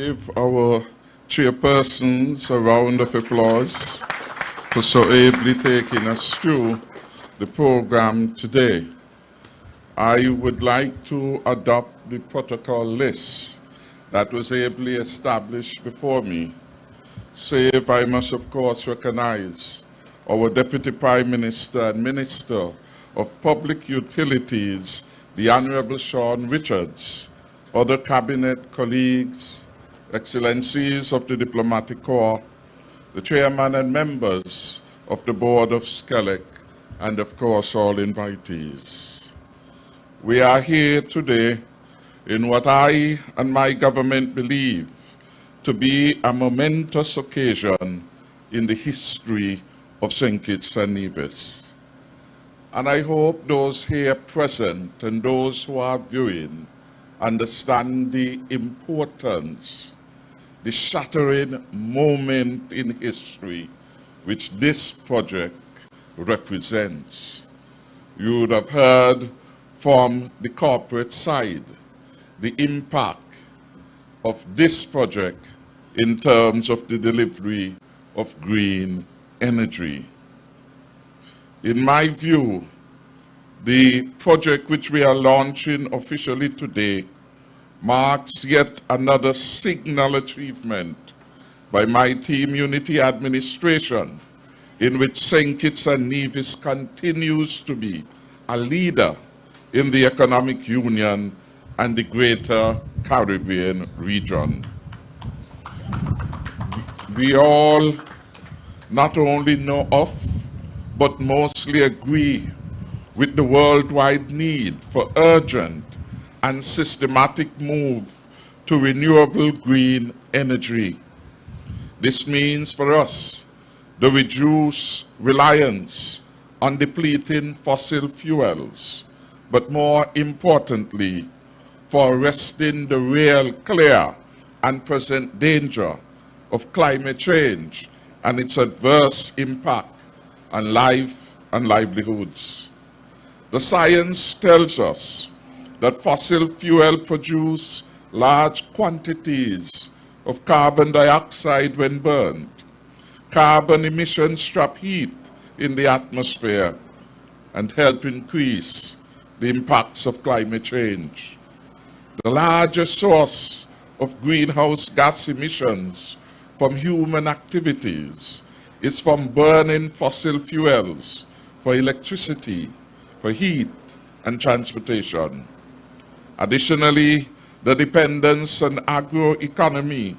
Give our chairpersons a round of applause for so ably taking us through the program today. I would like to adopt the protocol list that was ably established before me, save I must of course recognize our Deputy Prime Minister and Minister of Public Utilities, the Honorable Sean Richards, other cabinet colleagues, Excellencies of the Diplomatic Corps, the Chairman and members of the Board of SCELEC, and of course all invitees. We are here today in what I and my government believe to be a momentous occasion in the history of St. Kitts and Nevis. And I hope those here present and those who are viewing understand the importance, the shattering moment in history which this project represents. You would have heard from the corporate side the impact of this project in terms of the delivery of green energy. In my view, the project which we are launching officially today marks yet another signal achievement by my team Unity Administration, in which St. Kitts and Nevis continues to be a leader in the economic union and the greater Caribbean region. We all not only know of, but mostly agree with the worldwide need for urgent and systematic move to renewable green energy. This means for us the reduced reliance on depleting fossil fuels, but more importantly, for arresting the real, clear, and present danger of climate change and its adverse impact on life and livelihoods. The science tells us that fossil fuel produce large quantities of carbon dioxide when burned. Carbon emissions trap heat in the atmosphere and help increase the impacts of climate change. The largest source of greenhouse gas emissions from human activities is from burning fossil fuels for electricity, for heat, and transportation. Additionally, the dependence on agroeconomy,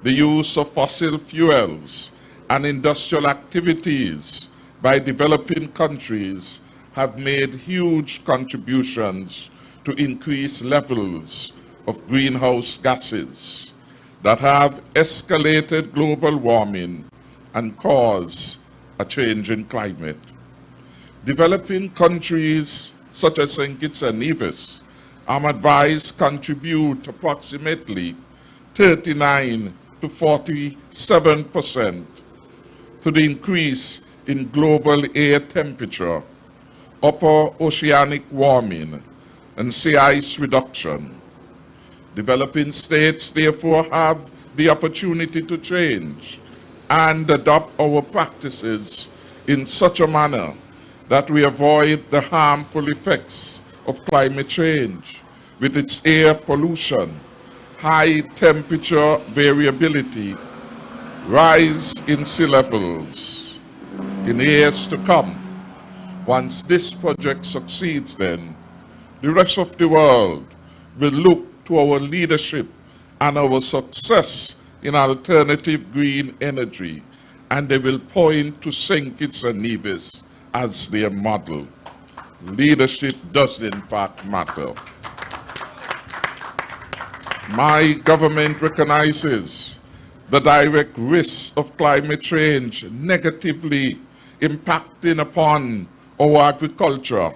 the use of fossil fuels, and industrial activities by developing countries have made huge contributions to increase levels of greenhouse gases that have escalated global warming and caused a change in climate. Developing countries such as St. Kitts and Nevis, I'm advised, contribute approximately 39 to 47% to the increase in global air temperature, upper oceanic warming, and sea ice reduction. Developing states therefore have the opportunity to change and adopt our practices in such a manner that we avoid the harmful effects of climate change with its air pollution, high temperature variability, rise in sea levels. In years to come, once this project succeeds, then the rest of the world will look to our leadership and our success in alternative green energy, and they will point to St. Kitts and Nevis as their model. Leadership does in fact matter. My government recognizes the direct risks of climate change negatively impacting upon our agriculture,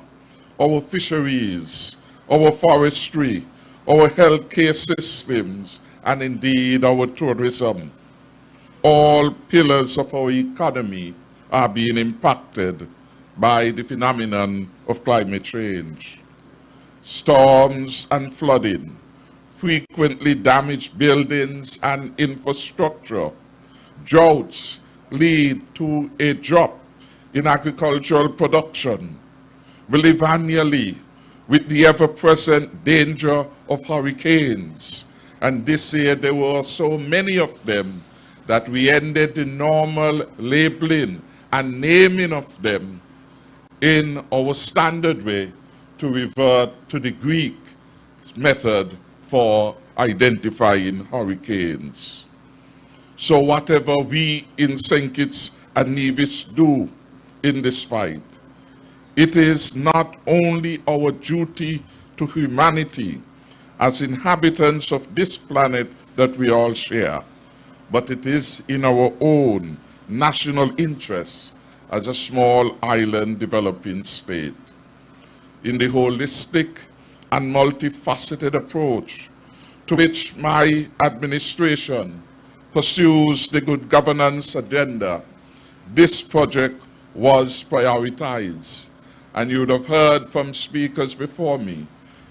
our fisheries, our forestry, our healthcare systems, and indeed our tourism. All pillars of our economy are being impacted by the phenomenon of climate change. Storms and flooding, frequently damage buildings and infrastructure. Droughts lead to a drop in agricultural production. We live annually with the ever-present danger of hurricanes. And this year there were so many of them that we ended the normal labeling and naming of them in our standard way to revert to the Greek method for identifying hurricanes. So whatever we in St. Kitts and Nevis do in this fight, it is not only our duty to humanity as inhabitants of this planet that we all share, but it is in our own national interest as a small island developing state. In the holistic and multifaceted approach to which my administration pursues the good governance agenda, this project was prioritized. And you would have heard from speakers before me,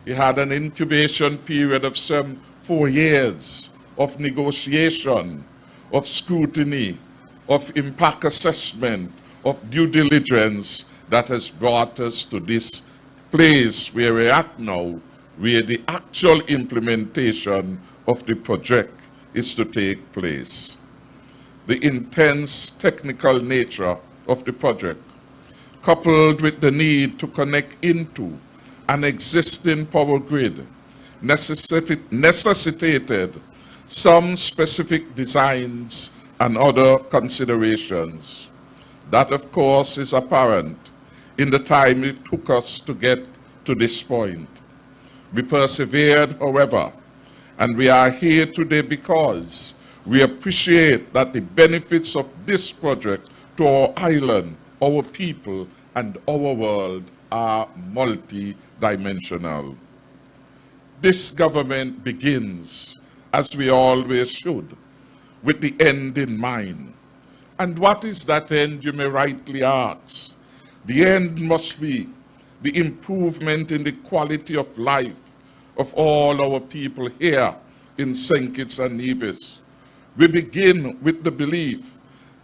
it had an incubation period of some 4 years of negotiation, of scrutiny, of impact assessment, of due diligence that has brought us to this place where we're at now, where the actual implementation of the project is to take place. The intense technical nature of the project, coupled with the need to connect into an existing power grid, necessitated some specific designs and other considerations. That, of course, is apparent in the time it took us to get to this point. We persevered, however, and we are here today because we appreciate that the benefits of this project to our island, our people, and our world are multi-dimensional. This government begins, as we always should, with the end in mind. And what is that end, you may rightly ask? The end must be the improvement in the quality of life of all our people here in St. Kitts and Nevis. We begin with the belief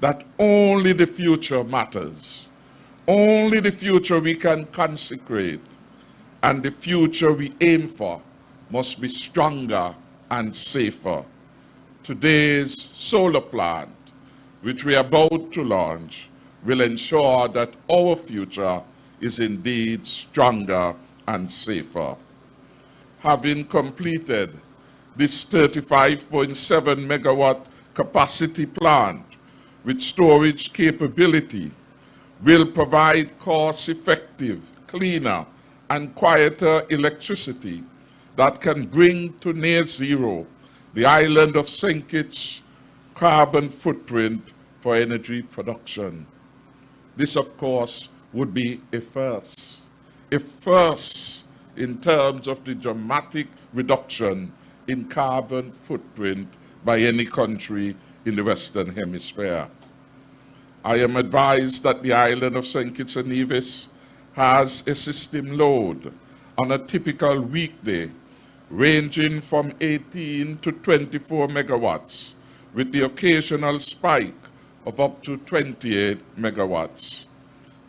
that only the future matters. Only the future we can consecrate, and the future we aim for must be stronger and safer. Today's solar plant, which we are about to launch, will ensure that our future is indeed stronger and safer. Having completed this 35.7 megawatt capacity plant with storage capability, will provide cost-effective, cleaner, and quieter electricity that can bring to near zero the island of St. Kitts' carbon footprint for energy production. This, of course, would be a first in terms of the dramatic reduction in carbon footprint by any country in the Western Hemisphere. I am advised that the island of St. Kitts and Nevis has a system load on a typical weekday ranging from 18 to 24 megawatts, with the occasional spike of up to 28 megawatts.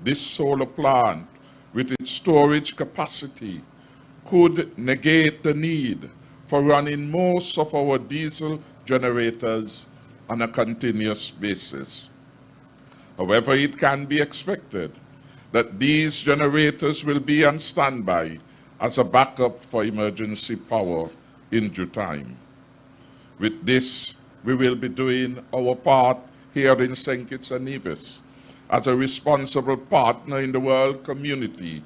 This solar plant, with its storage capacity, could negate the need for running most of our diesel generators on a continuous basis. However, it can be expected that these generators will be on standby as a backup for emergency power in due time. With this, we will be doing our part here in St. Kitts and Nevis as a responsible partner in the world community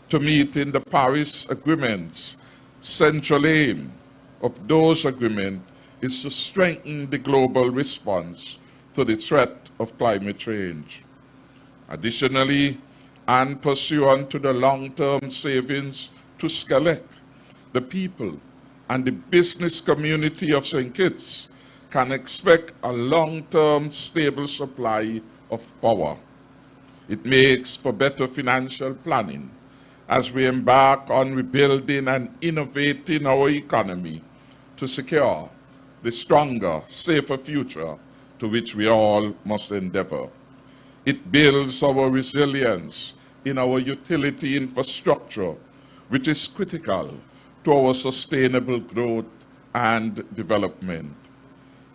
to meet in the Paris agreements. Central aim of those agreements is to strengthen the global response to the threat of climate change. Additionally, and pursuant to the long-term savings to SCALEC, the people and the business community of St. Kitts can expect a long-term stable supply of power. It makes for better financial planning as we embark on rebuilding and innovating our economy to secure the stronger, safer future to which we all must endeavor. It builds our resilience in our utility infrastructure, which is critical to our sustainable growth and development.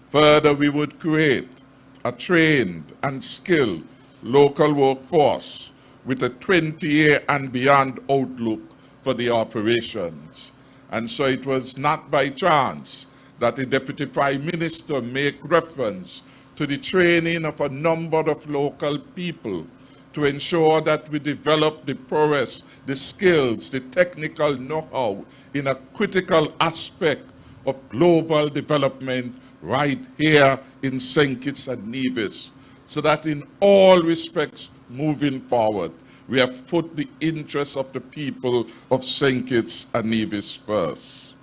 Further, we would create a trained and skilled local workforce with a 20-year and beyond outlook for the operations. And so it was not by chance that the Deputy Prime Minister made reference to the training of a number of local people to ensure that we develop the prowess, the skills, the technical know-how in a critical aspect of global development right here in St. Kitts and Nevis, so that in all respects moving forward, we have put the interests of the people of St. Kitts and Nevis first.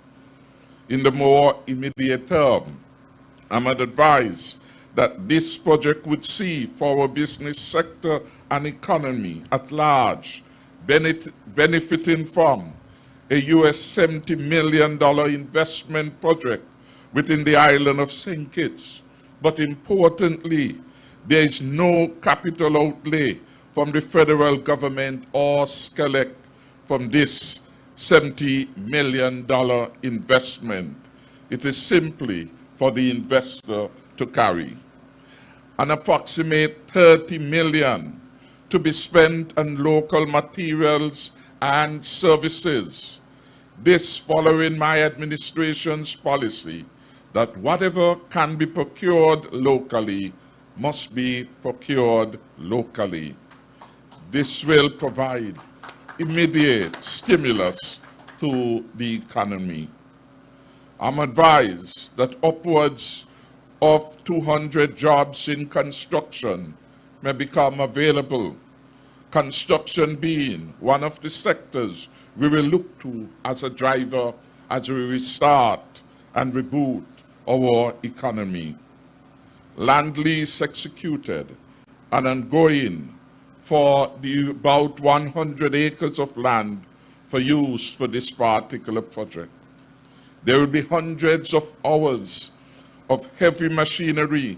In the more immediate term, I'm advised that this project would see for our business sector and economy at large benefiting from a US $70 million investment project within the island of St. Kitts. But importantly, there is no capital outlay from the federal government or SCELEC from this $70 million investment. It is simply for the investor to carry. An approximate $30 million to be spent on local materials and services. This following my administration's policy that whatever can be procured locally must be procured locally. This will provide immediate stimulus to the economy. I'm advised that upwards of 200 jobs in construction may become available, construction being one of the sectors we will look to as a driver as we restart and reboot our economy. Land lease executed and ongoing for the about 100 acres of land for use for this particular project. There will be hundreds of hours of heavy machinery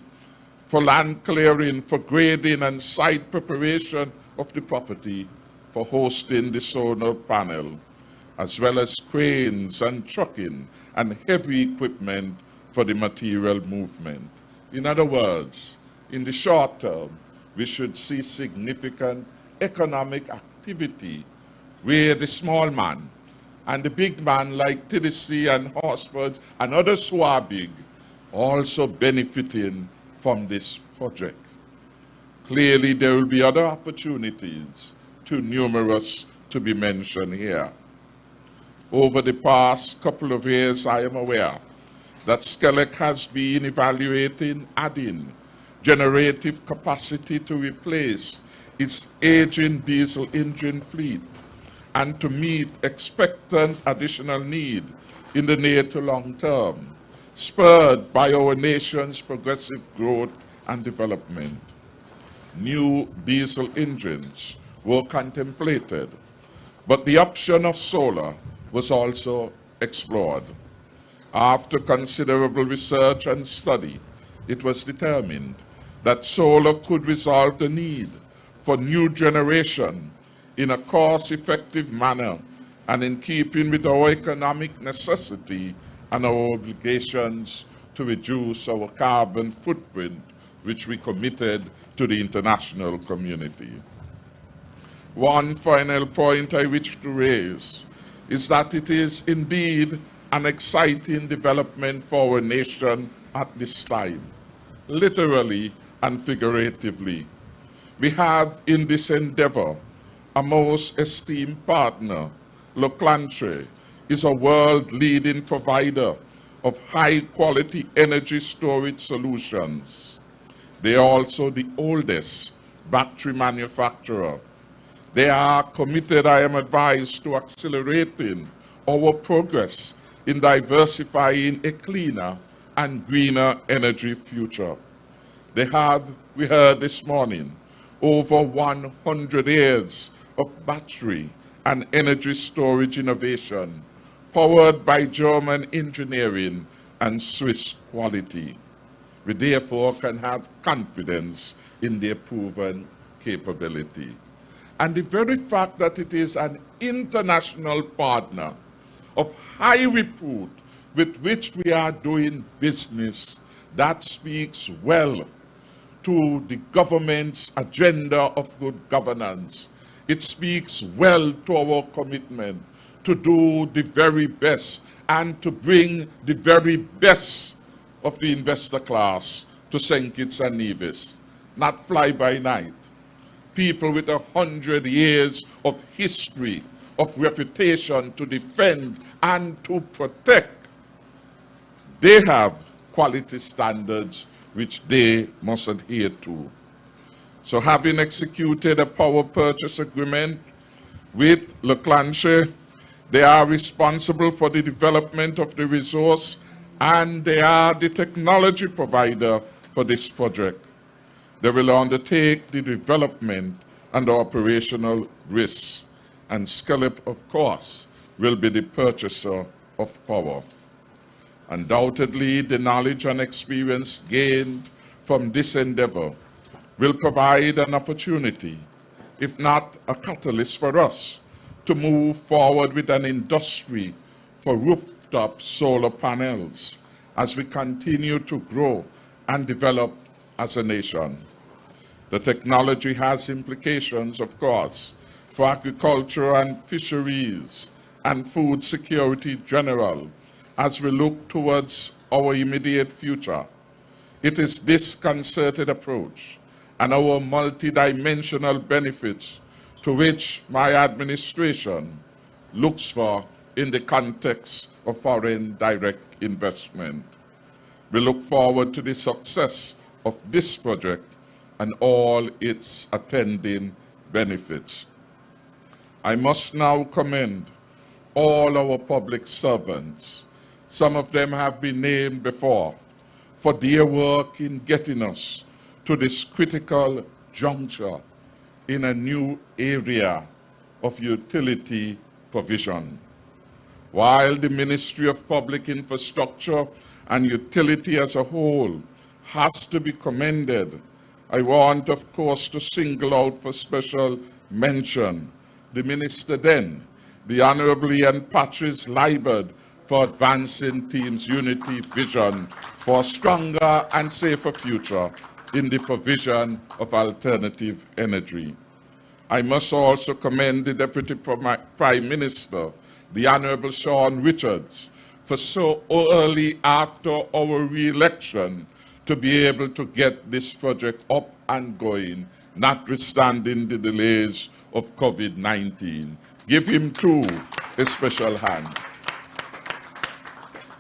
for land clearing, for grading and site preparation of the property, for hosting the solar panel, as well as cranes and trucking and heavy equipment for the material movement. In other words, in the short term, we should see significant economic activity where the small man and the big man like Tennessee and Horsford and others who are big also benefiting from this project. Clearly, there will be other opportunities, too numerous to be mentioned here. Over the past couple of years, I am aware that SCELEC has been evaluating adding generative capacity to replace its aging diesel engine fleet and to meet expectant additional need in the near to long term, spurred by our nation's progressive growth and development. New diesel engines were contemplated, but the option of solar was also explored. After considerable research and study, it was determined that solar could resolve the need for new generation in a cost-effective manner and in keeping with our economic necessity and our obligations to reduce our carbon footprint, which we committed to the international community. One final point I wish to raise is that it is indeed an exciting development for our nation at this time, literally and figuratively. We have in this endeavor a most esteemed partner. Leclantre is a world-leading provider of high-quality energy storage solutions. They are also the oldest battery manufacturer. They are committed, I am advised, to accelerating our progress in diversifying a cleaner and greener energy future. They have, we heard this morning, over 100 years of battery and energy storage innovation, powered by German engineering and Swiss quality. We therefore can have confidence in their proven capability. And the very fact that it is an international partner of high repute with which we are doing business, that speaks well to the government's agenda of good governance. It speaks well to our commitment to do the very best and to bring the very best of the investor class to St. Kitts and Nevis, not fly by night. People with 100 years of history, of reputation to defend and to protect. They have quality standards which they must adhere to. So having executed a power purchase agreement with Le Clanche, they are responsible for the development of the resource and they are the technology provider for this project. They will undertake the development and operational risks, and Skellip, of course, will be the purchaser of power. Undoubtedly, the knowledge and experience gained from this endeavor will provide an opportunity, if not a catalyst for us, to move forward with an industry for rooftop solar panels as we continue to grow and develop as a nation. The technology has implications, of course, for agriculture and fisheries and food security general as we look towards our immediate future. It is this concerted approach and our multidimensional benefits to which my administration looks for in the context of foreign direct investment. We look forward to the success of this project and all its attending benefits. I must now commend all our public servants. Some of them have been named before, for their work in getting us to this critical juncture in a new area of utility provision. While the Ministry of Public Infrastructure and Utility as a whole has to be commended, I want, of course, to single out for special mention the Minister then, the Honorable Ian Patrice Liebert, for advancing Team's unity vision for a stronger and safer future in the provision of alternative energy. I must also commend the Deputy Prime Minister, the Honorable Sean Richards, for so early after our re-election to be able to get this project up and going, notwithstanding the delays of COVID-19. Give him too a special hand.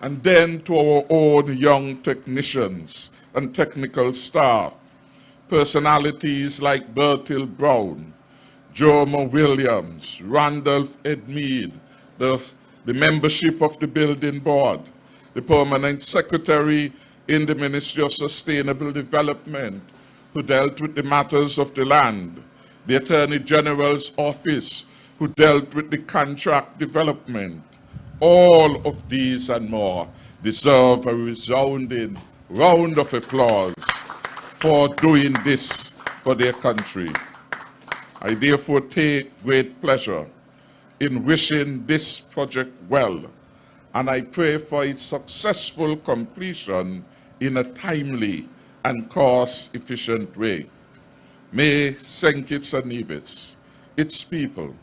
And then to our own young technicians and technical staff, personalities like Bertil Brown, Jorma Williams, Randolph Edmead, the membership of the building board, the permanent secretary in the Ministry of Sustainable Development, who dealt with the matters of the land, the Attorney General's office, who dealt with the contract development. All of these and more deserve a resounding round of applause for doing this for their country. I therefore take great pleasure in wishing this project well, and I pray for its successful completion in a timely and cost-efficient way. May St. Kitts and Nevis, its people,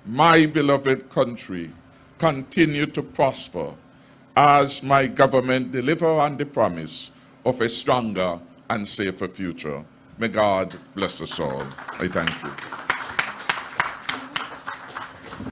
my beloved country, continue to prosper as my government deliver on the promise of a stronger and safer future. May God bless us all. I thank you.